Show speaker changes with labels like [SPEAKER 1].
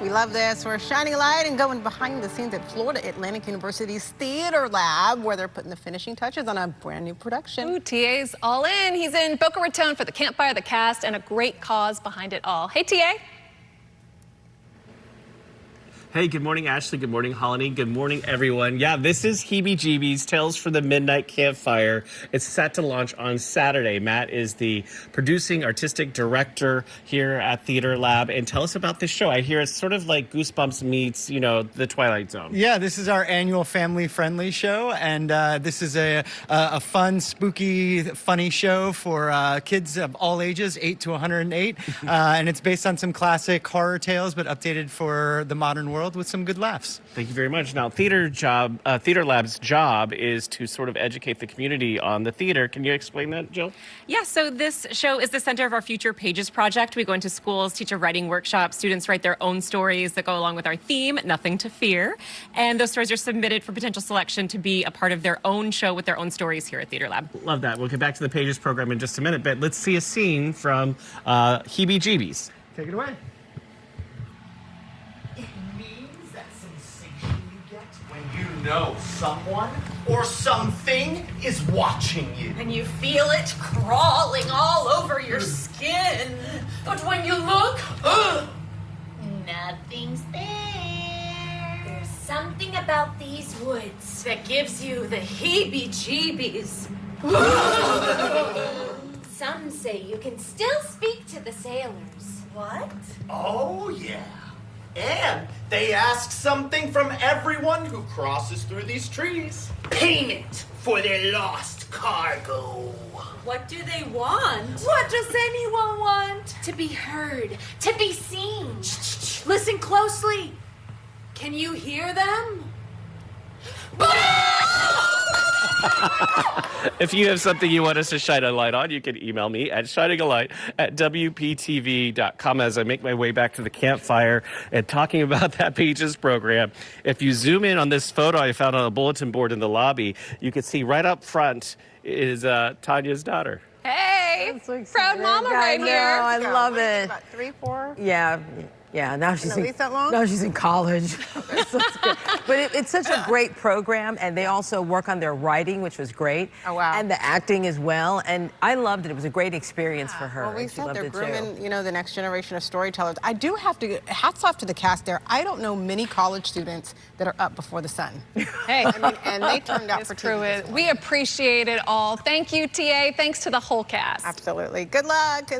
[SPEAKER 1] We love this. We're shining a light and going behind the scenes at Florida Atlantic University's Theater Lab, where they're putting the finishing touches on a brand new production.
[SPEAKER 2] Ooh, TA's all in. He's in Boca Raton for the campfire, the cast, and a great cause behind it all. Hey, TA.
[SPEAKER 3] Hey, good morning, Ashley. Good morning, Holly. Good morning, everyone. Yeah, this is Heebie Jeebies, Tales for the Midnight Campfire. It's set to launch on Saturday. Matt is the producing artistic director here at Theater Lab. And tell us about this show. I hear it's sort of like Goosebumps meets, you know, The Twilight Zone.
[SPEAKER 4] Yeah, this is our annual family-friendly show. And this is a fun, spooky, funny show for kids of all ages, 8 to 108. And it's based on some classic horror tales, but updated for the modern world with some good laughs.
[SPEAKER 3] Thank you very much. Now, Theater Lab's job is to sort of educate the community on the theater. Can you explain that, Jill?
[SPEAKER 5] Yeah, so this show is the center of our Future Pages project. We go into schools, teach a writing workshop. Students write their own stories that go along with our theme, Nothing to Fear. And those stories are submitted for potential selection to be a part of their own show with their own stories here at Theater Lab.
[SPEAKER 3] Love that. We'll get back to the Pages program in just a minute, but let's see a scene from Heebie Jeebies.
[SPEAKER 4] Take it away.
[SPEAKER 6] You know someone or something is watching you.
[SPEAKER 7] And you feel it crawling all over your skin. But when you look, nothing's there. There's something about these woods that gives you the heebie-jeebies. Some say you can still speak to the sailors. What?
[SPEAKER 6] Oh, yeah. And they ask something from everyone who crosses through these trees. Payment for their lost cargo.
[SPEAKER 7] What do they want? What does anyone want? To be heard, to be seen. Shh. Listen closely. Can you hear them?
[SPEAKER 3] If you have something you want us to shine a light on, you can email me at shiningalight@wptv.com as I make my way back to the campfire and talking about that Pages program. If you zoom in on this photo I found on a bulletin board in the lobby, you can see right up front is Tanya's daughter.
[SPEAKER 2] Hey,
[SPEAKER 8] So
[SPEAKER 2] proud mama right here.
[SPEAKER 8] I love it.
[SPEAKER 1] About 3, 4.
[SPEAKER 8] Yeah. Now she's
[SPEAKER 1] At least that long?
[SPEAKER 8] No, she's in college. So it's good. But it's such a great program, and they also work on their writing, which was great.
[SPEAKER 1] Oh, wow.
[SPEAKER 8] And the acting as well. And I loved it. It was a great experience for her.
[SPEAKER 1] Well, we
[SPEAKER 8] and she
[SPEAKER 1] said
[SPEAKER 8] loved
[SPEAKER 1] they're
[SPEAKER 8] it too.
[SPEAKER 1] grooming, you know, the next generation of storytellers. I do have to, hats off to the cast there. I don't know many college students that are up before the sun.
[SPEAKER 2] Hey,
[SPEAKER 1] I mean, and they turned out for
[SPEAKER 2] true.
[SPEAKER 1] TV.
[SPEAKER 2] We appreciate it all. Thank you, TA. Thanks to the whole cast.
[SPEAKER 1] Absolutely. Good luck.